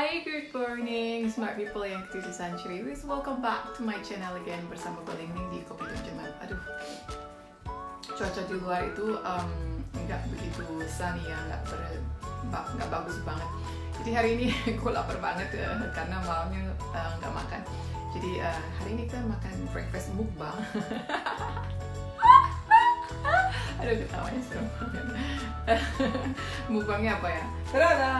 Hi, good morning smart people yang ketujuh century. Welcome back to my channel again bersama Belingning di Kopi Tunjaman. Aduh, cuaca di luar itu nggak begitu sunny ya, nggak bagus banget. Jadi hari ini gue lapar banget karena malamnya nggak makan. Jadi hari ini kita makan breakfast mukbang. Aduh, ketawanya serem banget. Mukbangnya apa ya? Tada!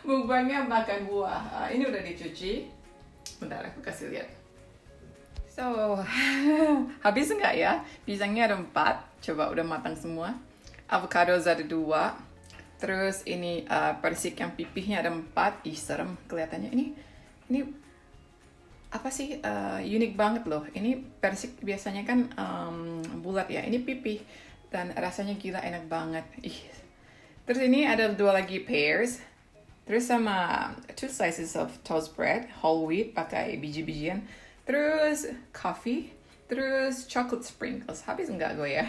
Mukbangnya makan buah. Ini udah dicuci. Bentar, aku kasih lihat. So, habis enggak ya? Pisangnya ada 4. Coba udah matang semua. Avocado ada 2. Terus ini persik yang pipihnya ada 4. Ih, serem kelihatannya. Ini apa sih? Unik banget loh. Ini persik biasanya kan bulat ya. Ini pipih dan rasanya gila enak banget. Ih. Terus ini ada 2 lagi pears. Terus sama 2 slices of toast bread, whole wheat, pakai biji-bijian. Terus coffee, terus chocolate sprinkles. Habis enggak gue ya?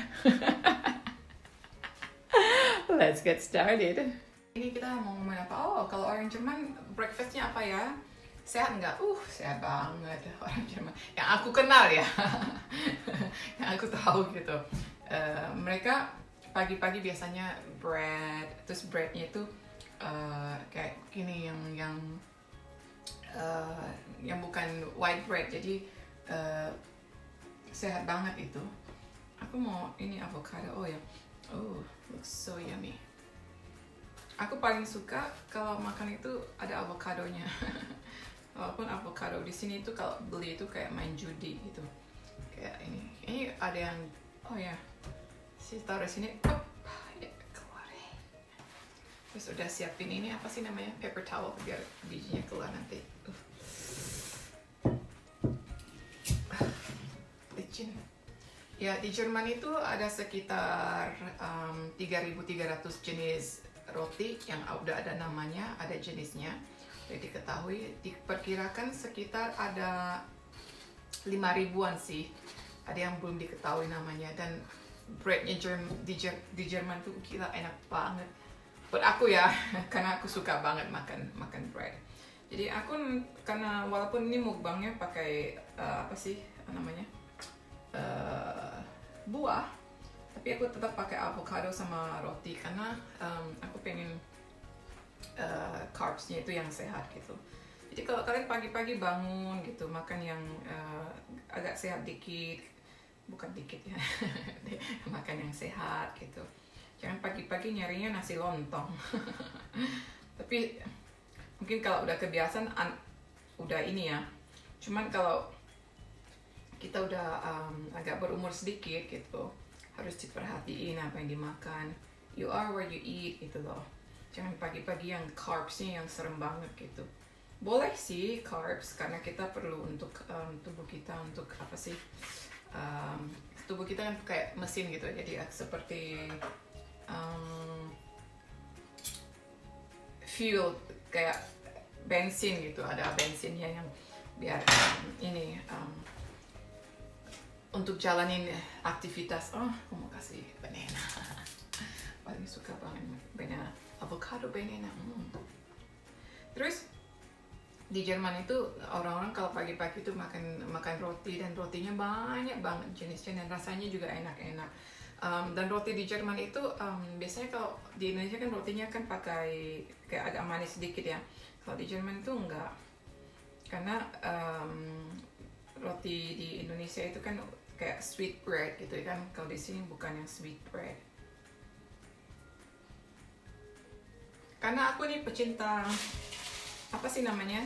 Let's get started. Ini kita mau ngomongin apa? Oh, kalau orang Jerman breakfastnya apa ya? Sehat enggak? Sehat banget orang Jerman. Yang aku kenal ya. Yang aku tahu gitu. Mereka pagi-pagi biasanya bread, terus breadnya itu kayak gini yang bukan white bread, jadi sehat banget itu. Aku mau ini avocado. Looks so yummy. Aku paling suka kalau makan itu ada avokadonya. Walaupun avocado di sini itu kalau beli itu kayak main judi gitu. Kayak ini ada yang sih taruh di sini. Terus udah siapin ini apa sih namanya, paper towel biar bijinya keluar nanti. Licin. Ya, di Jerman itu ada sekitar 3.300 jenis roti yang udah ada namanya, ada jenisnya. Jadi diketahui, diperkirakan sekitar ada 5.000-an sih. Ada yang belum diketahui namanya, dan breadnya di Jerman tuh gila enak banget. Buat aku ya, karena aku suka banget makan bread. Jadi aku karena walaupun ini mukbangnya pakai buah, tapi aku tetap pakai avocado sama roti karena aku pengen carbsnya itu yang sehat gitu. Jadi kalau kalian pagi-pagi bangun gitu makan yang agak sehat dikit, bukan dikit ya, makan yang sehat gitu. Jangan pagi-pagi nyarinya nasi lontong. Tapi mungkin kalau udah kebiasaan udah ini ya. Cuman kalau kita udah agak berumur sedikit gitu, harus diperhatiin apa yang dimakan. You are where you eat gitu loh. Jangan pagi-pagi yang carbsnya yang serem banget gitu. Boleh sih carbs karena kita perlu untuk tubuh kita untuk apa sih? Tubuh kita kan kayak mesin gitu. Jadi seperti fuel kayak bensin gitu, ada bensinnya yang biar untuk jalanin aktivitas. Aku mau kasih banana. Paling suka banget banana, avocado banana. Terus di Jerman itu orang-orang kalau pagi-pagi itu makan roti, dan rotinya banyak banget jenisnya dan rasanya juga enak-enak. Dan roti di Jerman itu biasanya kalau di Indonesia kan rotinya kan pakai kayak agak manis sedikit ya. Kalau di Jerman itu enggak, karena roti di Indonesia itu kan kayak sweet bread gitu kan. Kalau di sini bukan yang sweet bread. Karena aku nih pecinta apa sih namanya,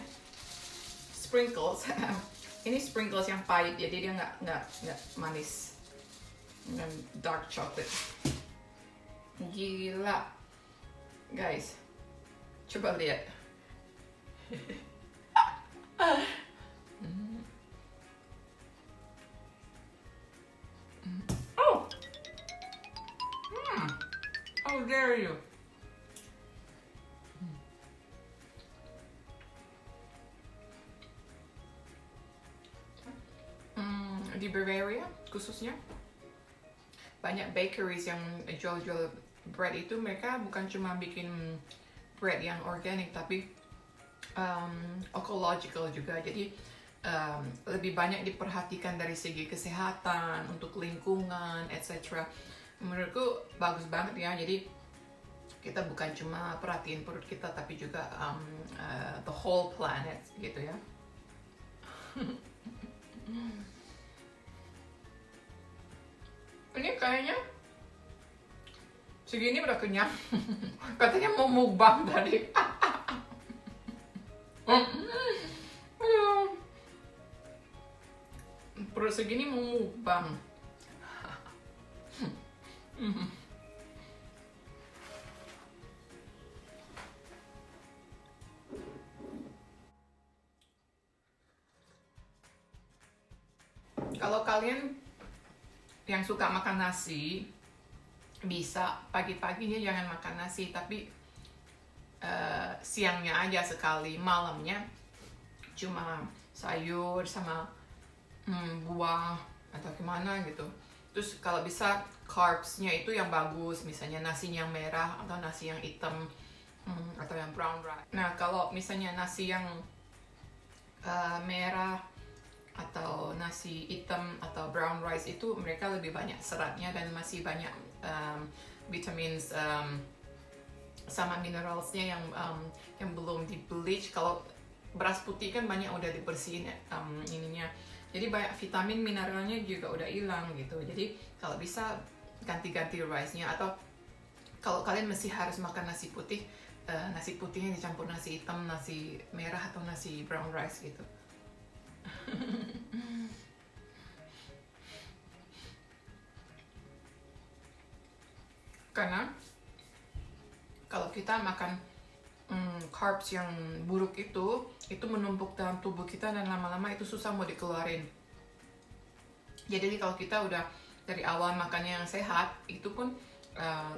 sprinkles. Ini sprinkles yang pahit, jadi dia nggak manis. Dan dark chocolate, gila guys, coba lihat. How dare you. Di Bavaria khususnya banyak bakeries yang jual-jual bread itu mereka bukan cuma bikin bread yang organik, tapi ecological juga. Jadi lebih banyak diperhatikan dari segi kesehatan, untuk lingkungan, etc. Menurutku bagus banget ya. Jadi kita bukan cuma perhatiin perut kita, tapi juga the whole planet gitu ya. Ini kayaknya segini udah kenyang. Katanya mau mukbang tadi. Aduh. Perut segini mau mukbang. Kalau kalian yang suka makan nasi, bisa pagi-paginya jangan makan nasi, tapi siangnya aja sekali, malamnya cuma sayur sama buah atau gimana gitu. Terus kalau bisa carbs-nya itu yang bagus, misalnya nasi yang merah atau nasi yang hitam, atau yang brown rice. Nah kalau misalnya nasi yang merah atau nasi hitam atau brown rice itu mereka lebih banyak seratnya dan masih banyak vitamins sama mineralsnya yang belum di bleach. Kalau beras putih kan banyak udah dibersihin ininya, jadi banyak vitamin mineralnya juga udah hilang gitu. Jadi kalau bisa ganti-ganti rice-nya, atau kalau kalian masih harus makan nasi putih, nasi putihnya dicampur nasi hitam, nasi merah atau nasi brown rice gitu. Karena kalau kita makan carbs yang buruk itu menumpuk dalam tubuh kita dan lama-lama itu susah mau dikeluarin. Jadi kalau kita udah dari awal makannya yang sehat, itu pun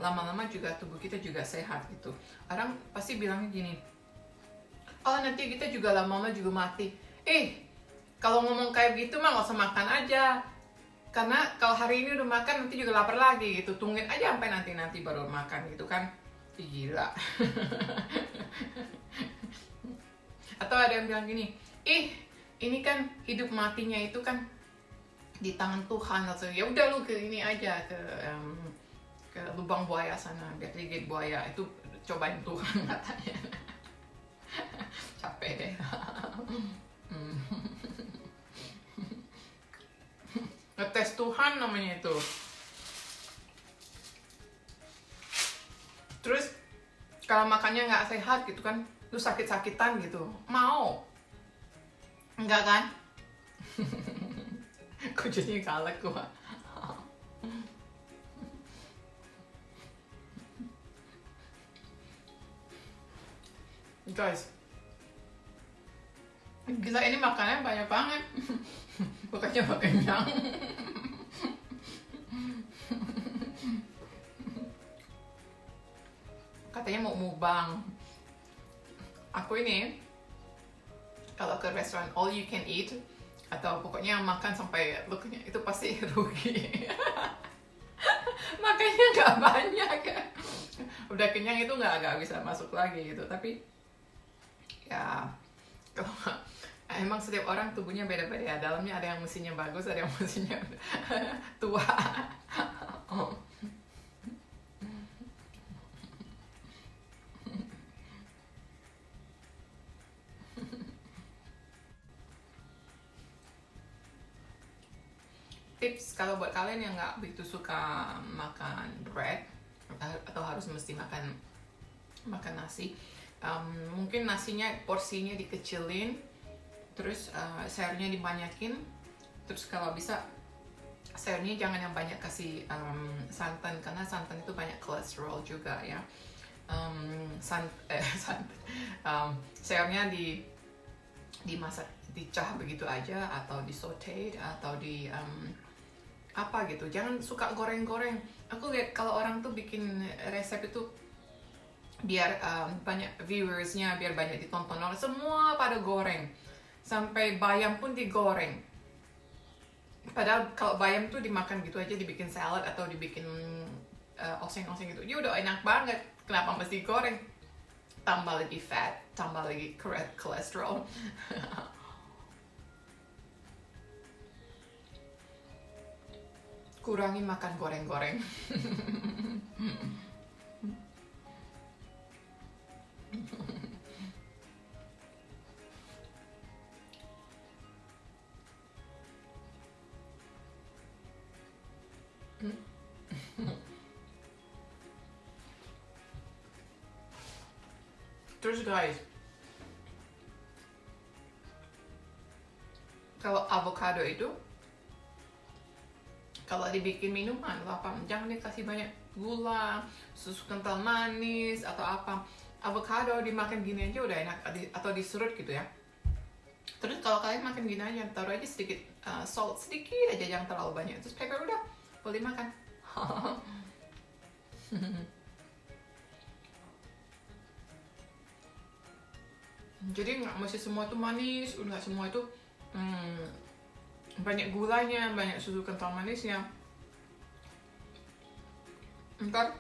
lama-lama juga tubuh kita juga sehat gitu. Orang pasti bilangnya gini, oh nanti kita juga lama-lama juga mati. Kalau ngomong kayak gitu mah nggak usah makan aja. Karena kalau hari ini udah makan, nanti juga lapar lagi gitu. Tungguin aja sampai nanti baru makan gitu kan. Gila. Atau ada yang bilang gini, ini kan hidup matinya itu kan di tangan Tuhan. Atau ya udah lu ke ini aja, ke lubang buaya sana, biar digigit buaya. Itu cobain Tuhan katanya. Capek deh. Ngetes Tuhan namanya itu. Terus kalau makannya nggak sehat gitu kan, lu sakit-sakitan gitu, mau? Enggak kan? Kok jadi galak gua? Guys, kita ini makannya banyak banget. Bukannya kenyang. Katanya mau mukbang. Aku ini kalau ke restoran all you can eat atau pokoknya makan sampai lu kenyang, itu pasti rugi. Makanya nggak banyak. Udah kenyang itu nggak bisa masuk lagi gitu. Tapi ya kalau emang setiap orang tubuhnya beda-beda ya. Dalamnya ada yang mesinnya bagus, ada yang mesinnya tua. Tips kalau buat kalian yang nggak begitu suka makan bread atau harus mesti makan nasi, mungkin nasinya porsinya dikecilin, terus sayurnya dibanyakin, terus kalau bisa sayurnya jangan yang banyak kasih santan, karena santan itu banyak kolesterol juga ya. Sayurnya dimasak, dicah begitu aja, atau di sauteed, atau di apa gitu. Jangan suka goreng-goreng. Aku lihat kalau orang tuh bikin resep itu biar banyak viewersnya, biar banyak ditonton orang, semua pada goreng, sampai bayam pun digoreng. Padahal kalau bayam tuh dimakan gitu aja, dibikin salad atau dibikin oseng-oseng gitu. Ya udah enak banget. Kenapa mesti goreng? Tambah lagi fat, tambah lagi kolesterol. Kurangi makan goreng-goreng. Terus guys, kalau avocado itu kalau dibikin minuman apa, jangan dikasih banyak gula, susu kental manis atau apa. Avocado dimakan gini aja udah enak, atau diserut gitu ya. Terus kalau kalian makan gini aja, taruh aja sedikit salt sedikit aja, jangan terlalu banyak. Terus pepper udah boleh makan. Jadi nggak mesti semua itu manis, nggak semua itu banyak gulanya, banyak susu kental manisnya. Ntar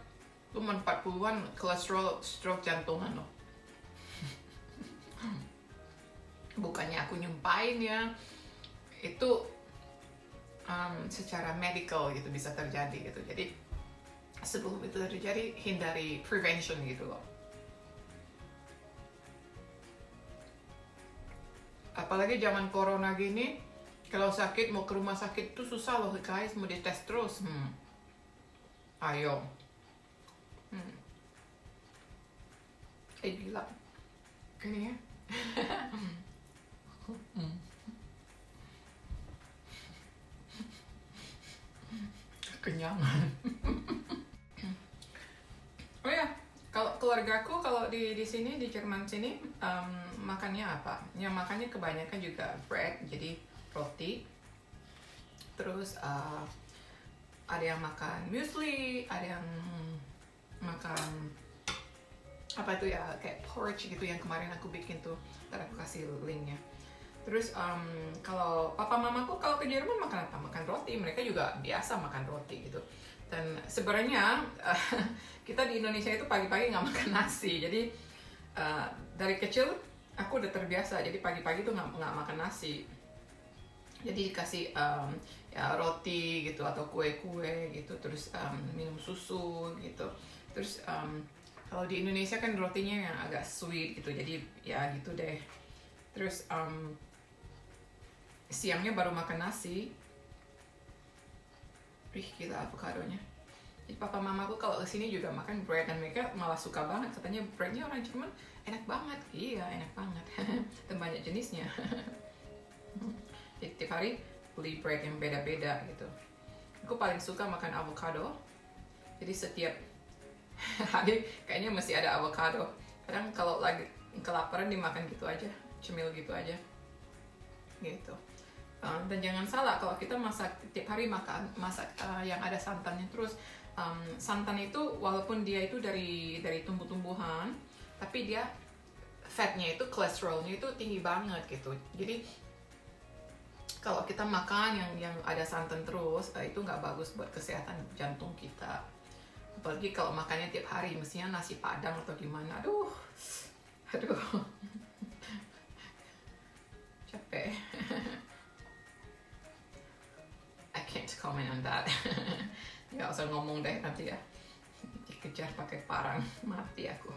lu 40-an kolesterol, stroke jantungan loh. Bukannya aku nyumpain ya, itu secara medical gitu bisa terjadi gitu. Jadi sebelum itu terjadi, hindari, prevention gitu loh. Apalagi zaman corona gini, kalau sakit mau ke rumah sakit tuh susah loh guys, mau dites terus. Ayo. Gila. Ini ya. Kenyangan. Oh ya, kalau keluargaku kalau di sini di Jerman sini makannya apa? Ya makannya kebanyakan juga bread, jadi roti. Terus ada yang makan muesli, ada yang makan apa itu ya, kayak porridge gitu yang kemarin aku bikin tuh. Ntar aku kasih linknya. Terus kalau papa mamaku kalau ke Jerman makan apa? Makan roti. Mereka juga biasa makan roti gitu. Dan sebenarnya kita di Indonesia itu pagi-pagi nggak makan nasi. Jadi dari kecil aku udah terbiasa. Jadi pagi-pagi tuh nggak makan nasi. Jadi dikasih ya, roti gitu atau kue-kue gitu. Terus minum susu gitu. Terus kalau di Indonesia kan rotinya yang agak sweet gitu. Jadi ya gitu deh. Terus siangnya baru makan nasi. Gila avokadonya. Jadi papa mamaku kalau kesini juga makan bread, dan mereka malah suka banget. Katanya breadnya orang Jerman enak banget. Iya enak banget. Dan banyak jenisnya. Jadi tiap hari beli bread yang beda-beda gitu. Aku paling suka makan avocado. Jadi setiap hari kayaknya mesti ada avocado. Kadang kalau lagi kelaparan dimakan gitu aja, cemil gitu aja. Gitu. Dan jangan salah, kalau kita masak tiap hari masak yang ada santannya terus, santan itu walaupun dia itu dari tumbuh-tumbuhan, tapi dia fatnya itu, kolesterolnya itu tinggi banget gitu. Jadi kalau kita makan yang ada santan terus, itu nggak bagus buat kesehatan jantung kita. Apalagi kalau makannya tiap hari, mestinya nasi padang atau gimana. Aduh capek. I can't comment on that. Nggak usah ngomong deh nanti ya. Dikejar pakai parang, mati aku.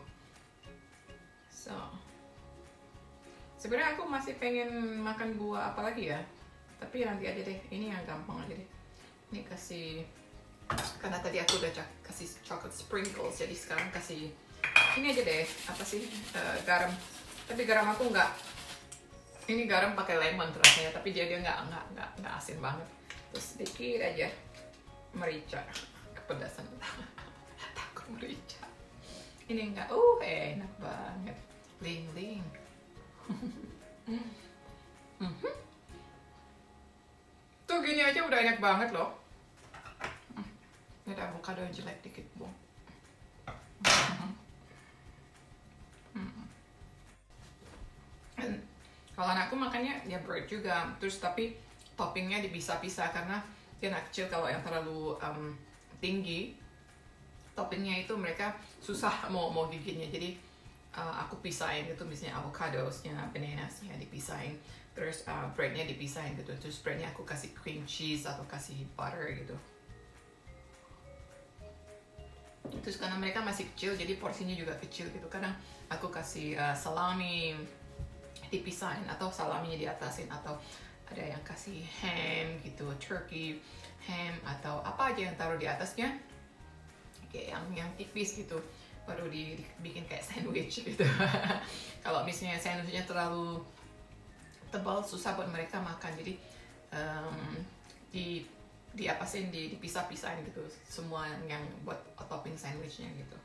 So, sebenarnya aku masih pengen makan buah apa lagi ya. Tapi nanti aja deh. Ini yang gampang aja deh. Ini kasih, karena tadi aku udah kasih chocolate sprinkles, jadi sekarang kasih ini aja deh. Apa sih? Garam. Tapi garam aku nggak. Ini garam pakai lemon rasanya, tapi dia nggak asin banget. Terus sedikit aja merica, kepedasan. Takut merica. Ini enggak, enak banget. Ling. Tuh gini aja udah enak banget loh. Ini ada avocado yang jelek dikit, Bung. Kalau anakku makannya ya bread juga, terus tapi toppingnya dipisah-pisah karena dia anak kecil, kalau yang terlalu tinggi toppingnya itu mereka susah mau gigitnya, jadi aku pisahin gitu, misalnya avocadosnya, bananasnya dipisahin, terus breadnya dipisahin gitu, terus breadnya aku kasih cream cheese atau kasih butter gitu. Terus karena mereka masih kecil, jadi porsinya juga kecil gitu. Kadang aku kasih salami dipisahin atau salaminya di atasin, atau ada yang kasih ham gitu, turkey ham atau apa aja yang taruh di atasnya, kayak yang tipis gitu, baru dibikin kayak sandwich gitu. Kalau misalnya sandwichnya terlalu tebal, susah buat mereka makan, jadi diapasin, dipisah-pisahin gitu semua yang buat topping sandwichnya gitu.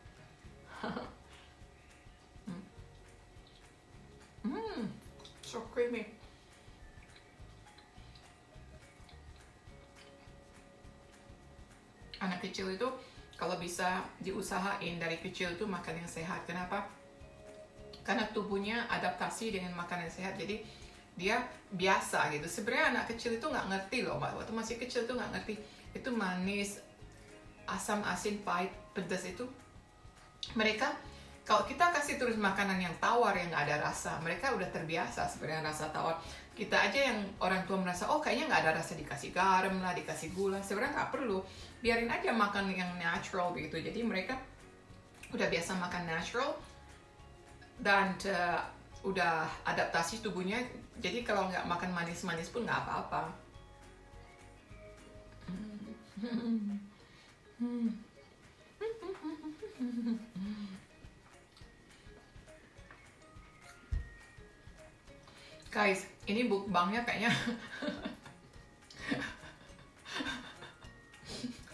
So creamy. Anak kecil itu kalau bisa diusahain dari kecil tuh makan yang sehat. Kenapa? Karena tubuhnya adaptasi dengan makanan sehat, jadi dia biasa gitu. Sebenarnya anak kecil itu nggak ngerti loh, Mbak. Waktu masih kecil tuh nggak ngerti itu manis, asam, asin, pahit, pedas itu. Mereka, kalau kita kasih terus makanan yang tawar yang nggak ada rasa, mereka udah terbiasa sebenarnya rasa tawar. Kita aja yang orang tua merasa, oh kayaknya nggak ada rasa, dikasih garam lah, dikasih gula. Sebenarnya nggak perlu, biarin aja makan yang natural begitu. Jadi mereka udah biasa makan natural dan udah adaptasi tubuhnya. Jadi kalau nggak makan manis-manis pun nggak apa-apa. Guys, ini mukbangnya kayaknya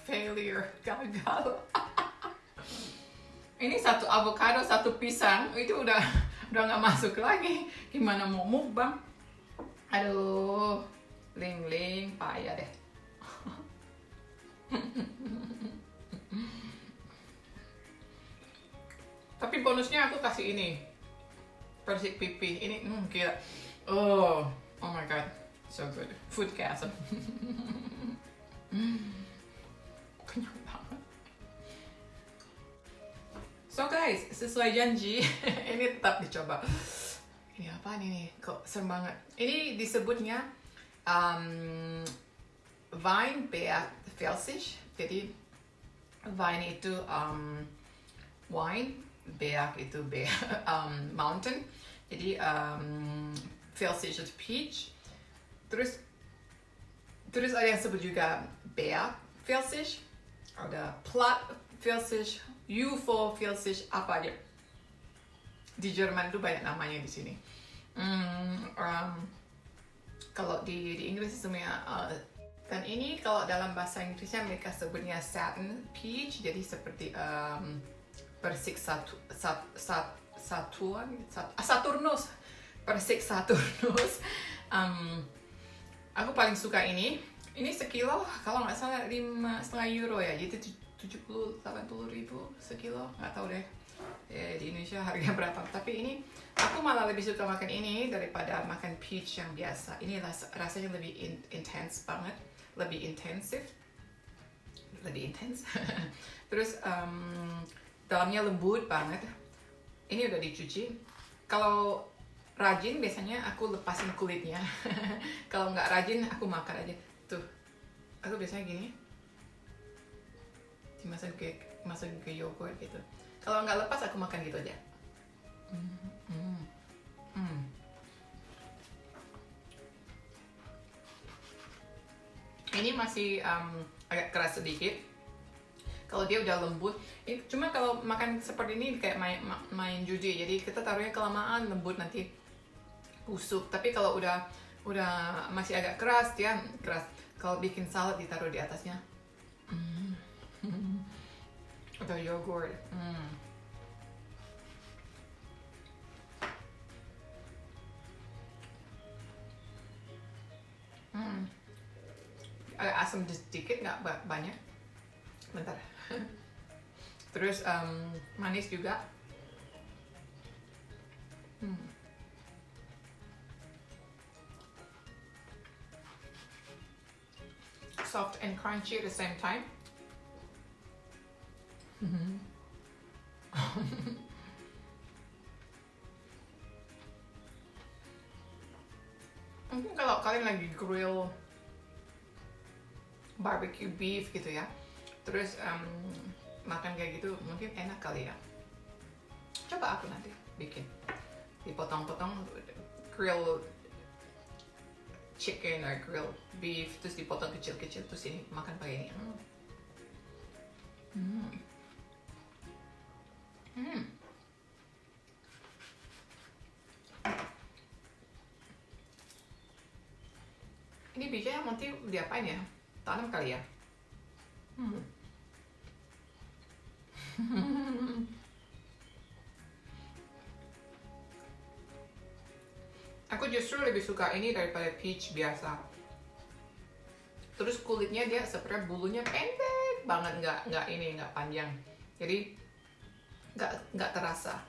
failure, gagal. Ini satu avocado, satu pisang, itu udah nggak masuk lagi. Gimana mau mukbang? Aduh, Ling, payah deh. Tapi bonusnya aku kasih ini, persik pipi. Ini gila. Oh my god, so good. Foodcast. Kenyang banget. So guys, sesuai janji, ini tetap dicoba. Ini apa nih? Kok serem banget. Ini disebutnya Weinberg-Pfälzisch. Jadi Wein itu wine, Berg itu mountain. Jadi Pfälzisch itu peach. Terus ada yang sebut juga Berg-Pfälzisch, ada Platt-Pfälzisch, UFO-Pfälzisch, apa aja. Di Jerman tuh banyak namanya di sini. Kalau di Inggris semuanya. Dan ini kalau dalam bahasa Inggrisnya mereka sebutnya satin peach, jadi seperti persik Saturnus, persik Saturnus. Aku paling suka ini. Ini sekilo kalau nggak salah 5,5 euro ya, jadi 70-80 ribu sekilo, nggak tahu deh di Indonesia harganya berapa. Tapi ini aku malah lebih suka makan ini daripada makan peach yang biasa. Ini rasanya lebih intens banget, lebih intens. Terus dalamnya lembut banget. Ini udah dicuci. Kalau rajin biasanya aku lepasin kulitnya. Kalau nggak rajin aku makan aja. Tuh, aku biasanya gini, dimasukin ke yogurt gitu. Kalau nggak lepas aku makan gitu aja. Ini masih agak keras sedikit. Kalau dia udah lembut, cuma kalau makan seperti ini kayak main judi, jadi kita taruhnya kelamaan lembut nanti busuk. Tapi kalau udah masih agak keras, dia keras. Kalau bikin salad ditaruh di atasnya. Atau yogurt. Agak asam sedikit, nggak banyak. Bentar. Terus manis juga. Soft and crunchy at the same time. Mungkin kalau kalian lagi grill barbecue beef gitu ya, terus makan kayak gitu mungkin enak kali ya. Coba aku nanti bikin, dipotong-potong grill chicken or grill beef, terus dipotong kecil-kecil, terus ini makan pakai ini. Ini bijinya nanti diapain ya? Tanam kali ya? Aku justru lebih suka ini daripada peach biasa. Terus kulitnya dia sebenarnya bulunya pendek banget, nggak panjang. Jadi nggak terasa.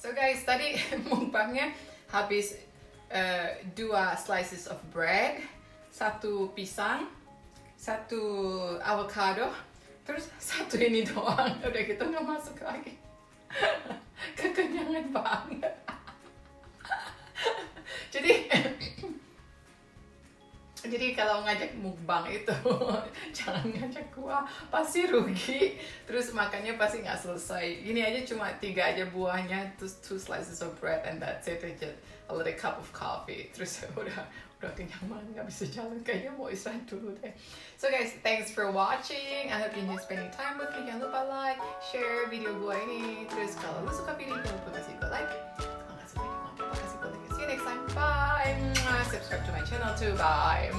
So guys, tadi mukbangnya habis 2 slices of bread, 1 pisang, 1 avocado, terus 1 ini doang. Udah gitu nggak masuk lagi. Kekenyangan banget. Jadi kalau ngajak mukbang itu jangan ngajak gua, pasti rugi. Terus makannya pasti nggak selesai. Ini aja cuma 3 aja buahnya, terus 2 slices of bread and that's it. Just a little cup of coffee. Terus udah kenyang banget, nggak bisa jalan. Kayaknya mau istirahat dulu deh. So guys, thanks for watching. I hope you enjoy spending time with me. Jangan lupa like, share video gua ini. Terus kalau lu suka video, jangan lupa kasih gua like. Kalau nggak suka, jangan lupa kasih gua like. See you next time. Bye. Subscribe to my channel too. Bye.